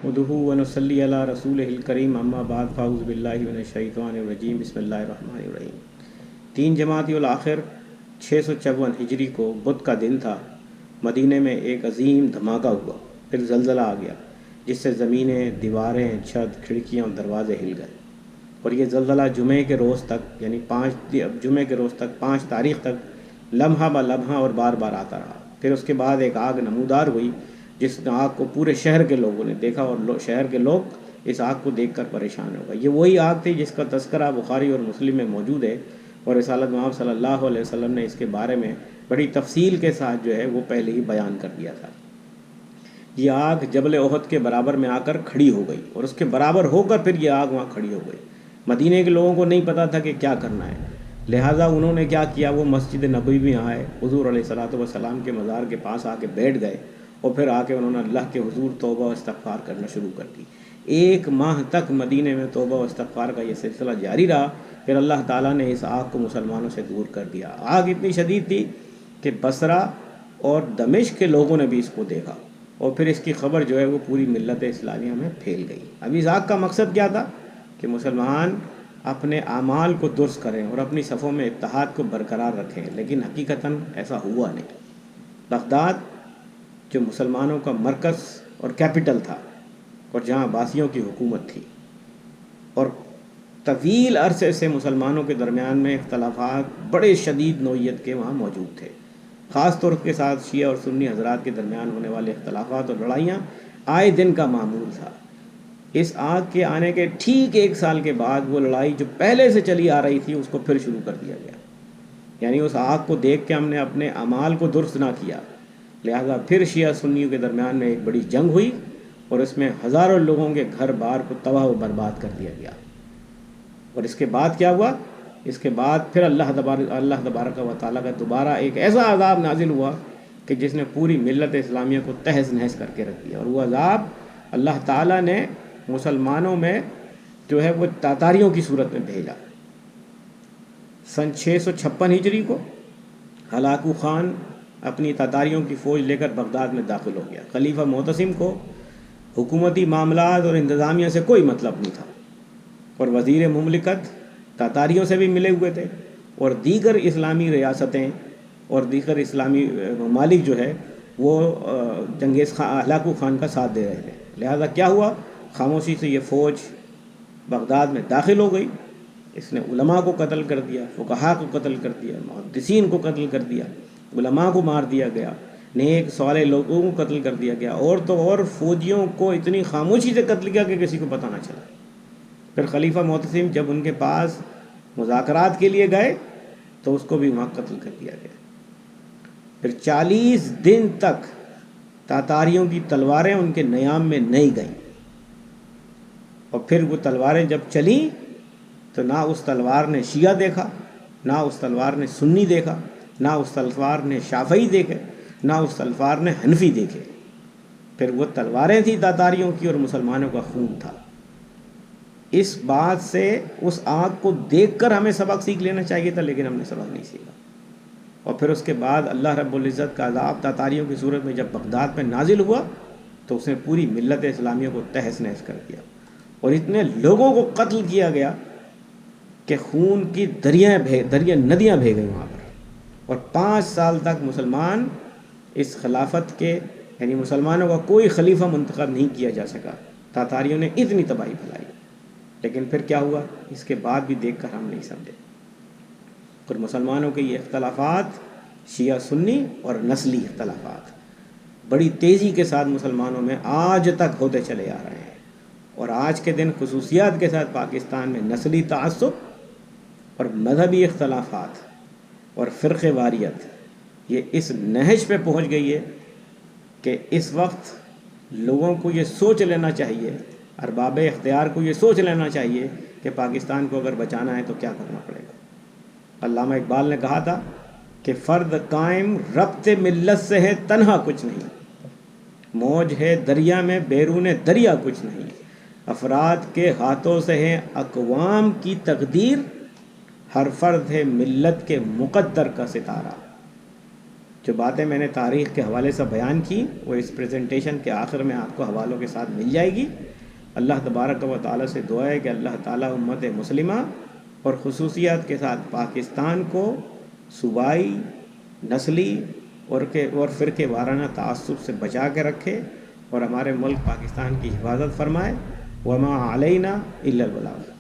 نحمدہ ونصلی علی رسولہ الکریم اما بعد فاعوذ باللہ من الشیطان الرجیم بسم اللہ الرحمن الرحیم۔ 3 جمادی الاخر 654 ہجری کو بدھ کا دن تھا۔ مدینے میں ایک عظیم دھماکہ ہوا، پھر زلزلہ آ گیا جس سے زمینیں، دیواریں، چھت، کھڑکیاں اور دروازے ہل گئے، اور یہ زلزلہ جمعے کے روز تک یعنی 5 تاریخ تک لمحہ بہ لمحہ اور بار بار آتا رہا۔ پھر اس کے بعد ایک آگ نمودار ہوئی جس آگ کو پورے شہر کے لوگوں نے دیکھا، اور شہر کے لوگ اس آگ کو دیکھ کر پریشان ہو گئے۔ یہ وہی آگ تھی جس کا تذکرہ بخاری اور مسلم میں موجود ہے، اور رسالت محمد صلی اللہ علیہ وسلم نے اس کے بارے میں بڑی تفصیل کے ساتھ جو ہے وہ پہلے ہی بیان کر دیا تھا۔ یہ آگ جبل احد کے برابر میں آ کر کھڑی ہو گئی، اور اس کے برابر ہو کر پھر یہ آگ وہاں کھڑی ہو گئی۔ مدینے کے لوگوں کو نہیں پتہ تھا کہ کیا کرنا ہے، لہٰذا انہوں نے کیا کیا، وہ مسجد نبوی میں آئے، حضور علیہ الصلوۃ والسلام کے مزار کے پاس آ کے بیٹھ گئے، اور پھر آ کے انہوں نے اللہ کے حضور توبہ و استغفار کرنا شروع کر دی۔ 1 ماہ تک مدینے میں توبہ و استغفار کا یہ سلسلہ جاری رہا، پھر اللہ تعالیٰ نے اس آگ کو مسلمانوں سے دور کر دیا۔ آگ اتنی شدید تھی کہ بصرہ اور دمشق کے لوگوں نے بھی اس کو دیکھا، اور پھر اس کی خبر جو ہے وہ پوری ملت اسلامیہ میں پھیل گئی۔ اب اس آگ کا مقصد کیا تھا کہ مسلمان اپنے اعمال کو درست کریں اور اپنی صفوں میں اتحاد کو برقرار رکھیں، لیکن حقیقتاً ایسا ہوا نہیں۔ بغداد جو مسلمانوں کا مرکز اور کیپٹل تھا، اور جہاں عباسیوں کی حکومت تھی، اور طویل عرصے سے مسلمانوں کے درمیان میں اختلافات بڑے شدید نوعیت کے وہاں موجود تھے، خاص طور کے ساتھ شیعہ اور سنی حضرات کے درمیان ہونے والے اختلافات اور لڑائیاں آئے دن کا معمول تھا۔ اس آگ کے آنے کے ٹھیک 1 سال کے بعد وہ لڑائی جو پہلے سے چلی آ رہی تھی اس کو پھر شروع کر دیا گیا، یعنی اس آگ کو دیکھ کے ہم نے اپنے اعمال کو درست نہ کیا، لہذا پھر شیعہ سنیوں کے درمیان میں ایک بڑی جنگ ہوئی، اور اس میں ہزاروں لوگوں کے گھر بار کو تباہ و برباد کر دیا گیا۔ اور اس کے بعد کیا ہوا؟ اس کے بعد پھر اللہ تبارک و تعالیٰ کا دوبارہ ایک ایسا عذاب نازل ہوا کہ جس نے پوری ملت اسلامیہ کو تہس نہس کر کے رکھ دیا، اور وہ عذاب اللہ تعالیٰ نے مسلمانوں میں جو ہے وہ تاتاریوں کی صورت میں بھیجا۔ سن 656 ہجری کو ہلاکو خان اپنی تاتاریوں کی فوج لے کر بغداد میں داخل ہو گیا۔ خلیفہ معتصم کو حکومتی معاملات اور انتظامیہ سے کوئی مطلب نہیں تھا، اور وزیر مملکت تاتاریوں سے بھی ملے ہوئے تھے، اور دیگر اسلامی ریاستیں اور دیگر اسلامی ممالک جو ہے وہ چنگیز خان ہلاکو خان کا ساتھ دے رہے تھے۔ لہذا کیا ہوا، خاموشی سے یہ فوج بغداد میں داخل ہو گئی۔ اس نے علماء کو قتل کر دیا، فقہاء کو قتل کر دیا، محدثین کو قتل کر دیا، علماء کو مار دیا گیا، نیک صالح لوگوں کو قتل کر دیا گیا، اور تو اور فوجیوں کو اتنی خاموشی سے قتل کیا کہ کسی کو پتہ نہ چلا۔ پھر خلیفہ معتصم جب ان کے پاس مذاکرات کے لیے گئے تو اس کو بھی وہاں قتل کر دیا گیا۔ پھر 40 دن تک تاتاریوں کی تلواریں ان کے نیام میں نہیں گئیں، اور پھر وہ تلواریں جب چلیں تو نہ اس تلوار نے شیعہ دیکھا، نہ اس تلوار نے سنی دیکھا، نہ اس تلوار نے شافعی دیکھے، نہ اس تلوار نے حنفی دیکھے۔ پھر وہ تلواریں تھیں تاتاریوں کی، اور مسلمانوں کا خون تھا۔ اس بات سے اس آگ کو دیکھ کر ہمیں سبق سیکھ لینا چاہیے تھا، لیکن ہم نے سبق نہیں سیکھا۔ اور پھر اس کے بعد اللہ رب العزت کا عذاب تاتاریوں کی صورت میں جب بغداد میں نازل ہوا تو اس نے پوری ملت اسلامیہ کو تہس نہس کر دیا، اور اتنے لوگوں کو قتل کیا گیا کہ خون کی ندیاں بہہ گئیں وہاں پر، اور 5 سال تک مسلمان اس خلافت کے یعنی مسلمانوں کا کوئی خلیفہ منتخب نہیں کیا جا سکا۔ تاتاریوں نے اتنی تباہی پھیلائی، لیکن پھر کیا ہوا اس کے بعد بھی دیکھ کر ہم نہیں سمجھے۔ اور مسلمانوں کے یہ اختلافات شیعہ سنی اور نسلی اختلافات بڑی تیزی کے ساتھ مسلمانوں میں آج تک ہوتے چلے آ رہے ہیں، اور آج کے دن خصوصیات کے ساتھ پاکستان میں نسلی تعصب اور مذہبی اختلافات اور فرقہ واریت یہ اس نہج پہ پہنچ گئی ہے کہ اس وقت لوگوں کو یہ سوچ لینا چاہیے، ارباب اختیار کو یہ سوچ لینا چاہیے کہ پاکستان کو اگر بچانا ہے تو کیا کرنا پڑے گا۔ علامہ اقبال نے کہا تھا کہ فرد قائم ربط ملت سے ہے تنہا کچھ نہیں، موج ہے دریا میں بیرون دریا کچھ نہیں، افراد کے ہاتھوں سے ہے اقوام کی تقدیر، ہر فرد ہے ملت کے مقدر کا ستارہ۔ جو باتیں میں نے تاریخ کے حوالے سے بیان کی وہ اس پریزنٹیشن کے آخر میں آپ کو حوالوں کے ساتھ مل جائے گی۔ اللہ تبارک و تعالیٰ سے دعا ہے کہ اللہ تعالیٰ امت مسلمہ اور خصوصیات کے ساتھ پاکستان کو صوبائی، نسلی اور فرقے وارانہ تعصب سے بچا کے رکھے اور ہمارے ملک پاکستان کی حفاظت فرمائے۔ وما علینا الا البلاغ۔